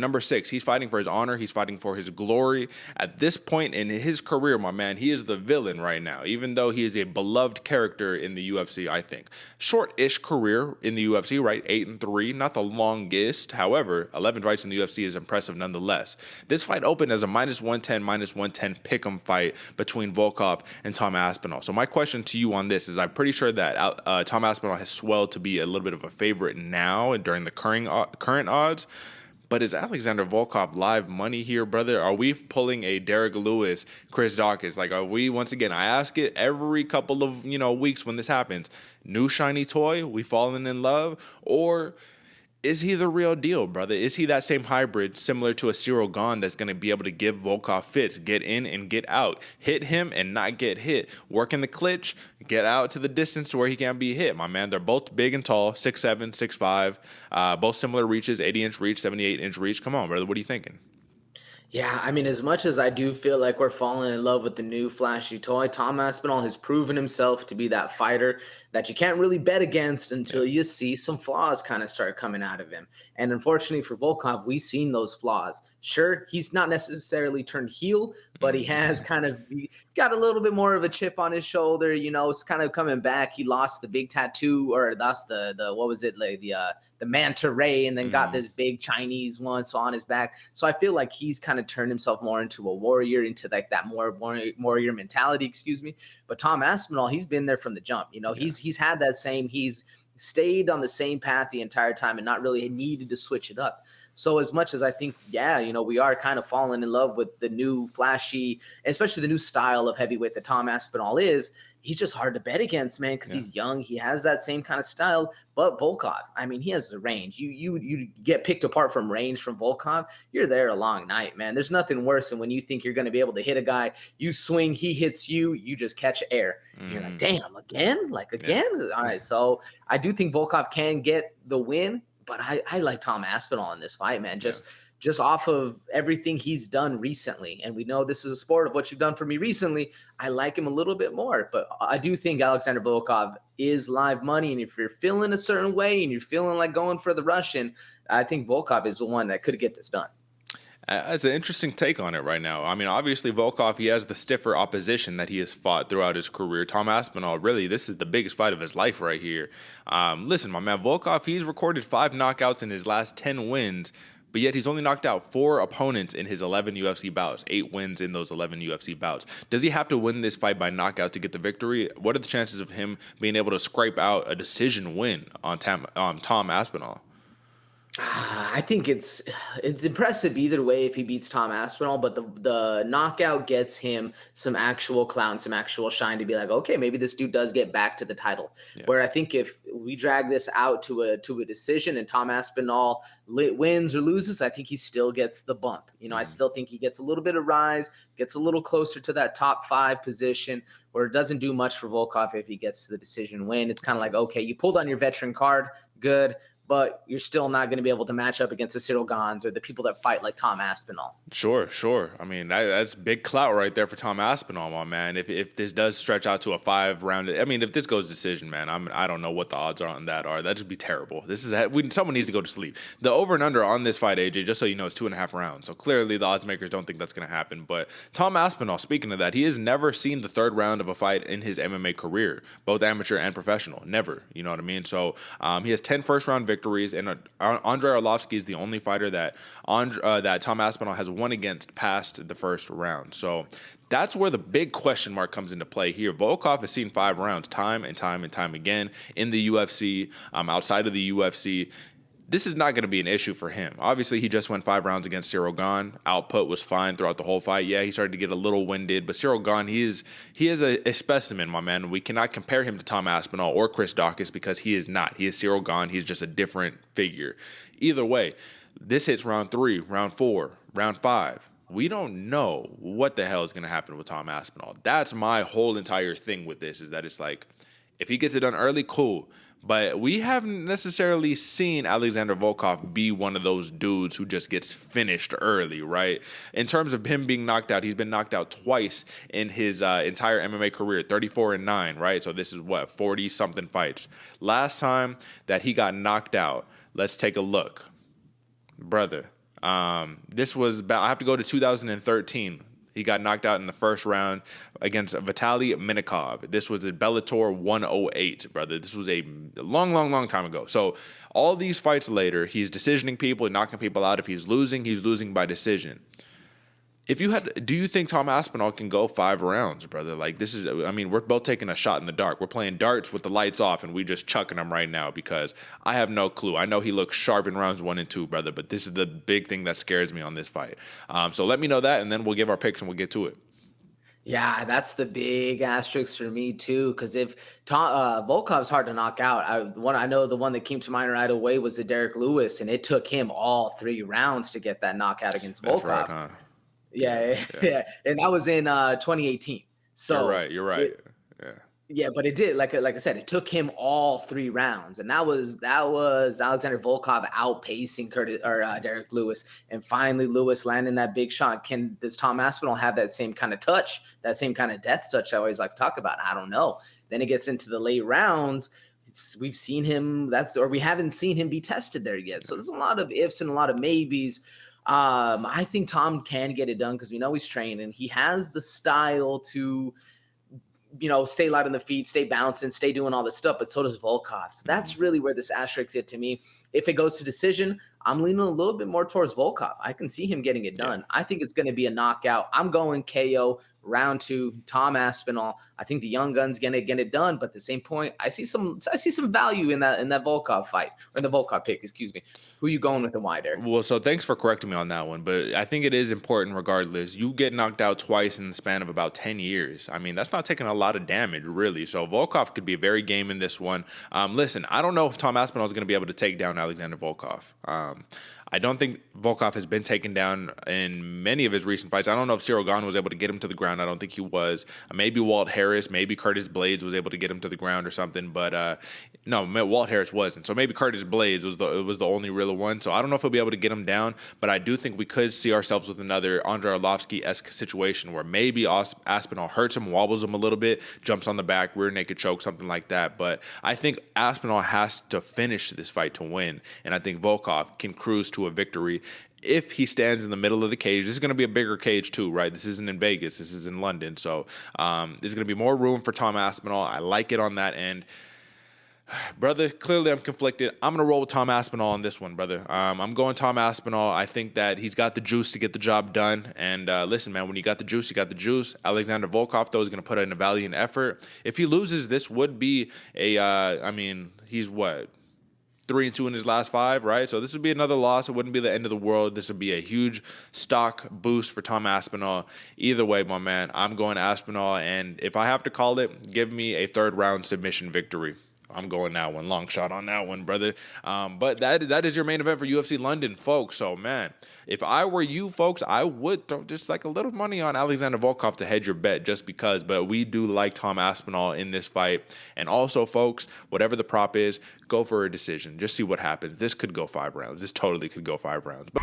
Number 6, he's fighting for his honor. He's fighting for his glory. At this point in his career, my man, he is the villain right now, even though he is a beloved character in the UFC, I think. Short-ish career in the UFC, right? 8-3, not the longest. However, 11 fights in the UFC is impressive nonetheless. This fight opened as a -110, -110 pick'em fight between Volkov and Tom Aspinall. So my question to you on this is, I'm pretty sure that Tom Aspinall has swelled to be a little bit of a favorite now and during the current odds. But is Alexander Volkov live money here, brother? Are we pulling a Derek Lewis, Chris Dawkins? Like, are we, once again, I ask it every couple of, weeks when this happens, new shiny toy, we falling in love? Or is he the real deal, brother? Is he that same hybrid similar to a Cyril Gane that's going to be able to give Volkov fits, get in and get out, hit him and not get hit, work in the clinch, get out to the distance to where he can't be hit? My man, they're both big and tall, 6'7", 6'5", both similar reaches, 80-inch reach, 78-inch reach. Come on, brother, what are you thinking? Yeah, I mean, as much as I do feel like we're falling in love with the new flashy toy, Tom Aspinall has proven himself to be that fighter that you can't really bet against until you see some flaws kind of start coming out of him. And unfortunately for Volkov, we've seen those flaws. Sure, he's not necessarily turned heel, but he has kind of got a little bit more of a chip on his shoulder. It's kind of coming back. He lost the big tattoo, or that's the what was it, like the manta ray, and then got this big Chinese one on his back. So I feel like he's kind of turned himself more into a warrior, into like that more warrior mentality, excuse me. But Tom Aspinall, he's been there from the jump. He's had that same, he's stayed on the same path the entire time and not really needed to switch it up. So as much as I think, we are kind of falling in love with the new flashy, especially the new style of heavyweight that Tom Aspinall is, he's just hard to bet against, man, because he's young. He has that same kind of style. But Volkov, I mean, he has the range. You get picked apart from range from Volkov, you're there a long night, man. There's nothing worse than when you think you're going to be able to hit a guy, you swing, he hits you, you just catch air. You're like, damn, again? Like, again? Yeah. All right, so I do think Volkov can get the win, but I like Tom Aspinall in this fight, man. Just off of everything he's done recently. And we know this is a sport of what you've done for me recently. I like him a little bit more. But I do think Alexander Volkov is live money. And if you're feeling a certain way and you're feeling like going for the Russian, I think Volkov is the one that could get this done. That's an interesting take on it right now. I mean, obviously, Volkov, he has the stiffer opposition that he has fought throughout his career. Tom Aspinall, really, this is the biggest fight of his life right here. Listen, my man, Volkov, he's recorded 5 knockouts in his last 10 wins, but yet he's only knocked out 4 opponents in his 11 UFC bouts, 8 wins in those 11 UFC bouts. Does he have to win this fight by knockout to get the victory? What are the chances of him being able to scrape out a decision win on Tom Aspinall? I think it's impressive either way if he beats Tom Aspinall, but the knockout gets him some actual clout, some actual shine to be like, okay, maybe this dude does get back to the title. Yeah. Where I think if we drag this out to a decision and Tom Aspinall wins or loses, I think he still gets the bump. I still think he gets a little bit of rise, gets a little closer to that top 5 position, where it doesn't do much for Volkov if he gets the decision win. It's kind of like, okay, you pulled on your veteran card, good, but you're still not going to be able to match up against the Cyril Ganes or the people that fight like Tom Aspinall. Sure. I mean, that's big clout right there for Tom Aspinall, my man. If this does stretch out to a 5-round, I mean, if this goes decision, man, I don't know what the odds on that are. That'd just be terrible. Someone needs to go to sleep. The over and under on this fight, AJ, just so you know, is 2.5 rounds. So clearly the odds makers don't think that's going to happen. But Tom Aspinall, speaking of that, he has never seen the 3rd round of a fight in his MMA career, both amateur and professional. Never. You know what I mean? So he has 10 first-round victories, and Andrei Arlovsky is the only fighter that Tom Aspinall has won against past the first round. So that's where the big question mark comes into play here. Volkov has seen 5 rounds time and time again in the UFC, outside of the UFC. This is not going to be an issue for him. Obviously, he just went 5 rounds against Cyril Gane. Output was fine throughout the whole fight. Yeah, he started to get a little winded, but Cyril Gane, he is a specimen, my man. We cannot compare him to Tom Aspinall or Chris Dawkins because he is not. He is Cyril Gane. He's just a different figure. Either way, this hits round 3, round 4, round 5. We don't know what the hell is going to happen with Tom Aspinall. That's my whole entire thing with this, is that it's like, if he gets it done early, cool. But we haven't necessarily seen Alexander Volkov be one of those dudes who just gets finished early, right? In terms of him being knocked out, he's been knocked out twice in his entire MMA career, 34-9, right? So this is 40-something fights. Last time that he got knocked out, let's take a look. Brother, This was about, I have to go to 2013. He got knocked out in the first round against Vitaly Minakov. This was at Bellator 108, brother. This was a long time ago. So all these fights later, he's decisioning people, knocking people out. If he's losing by decision. Do you think Tom Aspinall can go 5 rounds, brother? Like, this is, I mean, we're both taking a shot in the dark. We're playing darts with the lights off, and we just chucking them right now because I have no clue. I know he looks sharp in rounds 1 and 2, brother, but this is the big thing that scares me on this fight. So let me know that, and then we'll give our picks and we'll get to it. Yeah, that's the big asterisk for me too. Because if Volkov's hard to knock out, I know the one that came to mind right away was the Derek Lewis, and it took him all 3 rounds to get that knockout against Volkov. That's right, huh? Yeah. And that was in 2018. So you're right. Yeah, but it did, like I said, it took him all 3 rounds, and that was Alexander Volkov outpacing Derek Lewis, and finally Lewis landing that big shot. Does Tom Aspinall have that same kind of touch, that same kind of death touch I always like to talk about? I don't know. Then it gets into the late rounds. We've seen him, we haven't seen him be tested there yet. So there's a lot of ifs and a lot of maybes. I think Tom can get it done because we know he's training. He has the style to, stay light on the feet, stay bouncing, stay doing all this stuff, but so does Volkov. So that's really where this asterisk is to me. If it goes to decision, I'm leaning a little bit more towards Volkov. I can see him getting it done. I think it's going to be a knockout. I'm going KO round 2, Tom Aspinall. I think the young gun's going to get it done, but at the same point, I see some value in that Volkov fight, or the Volkov pick, excuse me. Who you going with and why there? Well, so thanks for correcting me on that one, but I think it is important regardless. You get knocked out twice in the span of about 10 years. I mean, that's not taking a lot of damage, really. So Volkov could be a very game in this one. Listen, I don't know if Tom Aspinall is going to be able to take down Alexander Volkov. I don't think Volkov has been taken down in many of his recent fights. I don't know if Cyril Gane was able to get him to the ground. I don't think he was. Maybe Walt Harris, maybe Curtis Blades was able to get him to the ground or something. But no, Walt Harris wasn't. So maybe Curtis Blades was the only real one. So I don't know if he'll be able to get him down. But I do think we could see ourselves with another Andrei Arlovsky-esque situation where maybe Aspinall hurts him, wobbles him a little bit, jumps on the back, rear naked choke, something like that. But I think Aspinall has to finish this fight to win. And I think Volkov can cruise to a victory if he stands in the middle of the cage. This is going to be a bigger cage too, right? This isn't in Vegas. This is in London. So there's going to be more room for Tom Aspinall. I like it on that end. Brother, clearly I'm conflicted. I'm going to roll with Tom Aspinall on this one, brother. I'm going Tom Aspinall. I think that he's got the juice to get the job done. And listen, man, when you got the juice, you got the juice. Alexander Volkov, though, is going to put in a valiant effort. If he loses, this would be he's what? 3-2 in his last 5, right? So this would be another loss. It wouldn't be the end of the world. This would be a huge stock boost for Tom Aspinall. Either way, my man, I'm going Aspinall. And if I have to call it, give me a 3rd round submission victory. I'm going that one. Long shot on that one, brother. But that is your main event for UFC London, folks. So, man, if I were you, folks, I would throw just like a little money on Alexander Volkov to hedge your bet just because. But we do like Tom Aspinall in this fight. And also, folks, whatever the prop is, go for a decision. Just see what happens. This could go 5 rounds. This totally could go 5 rounds. But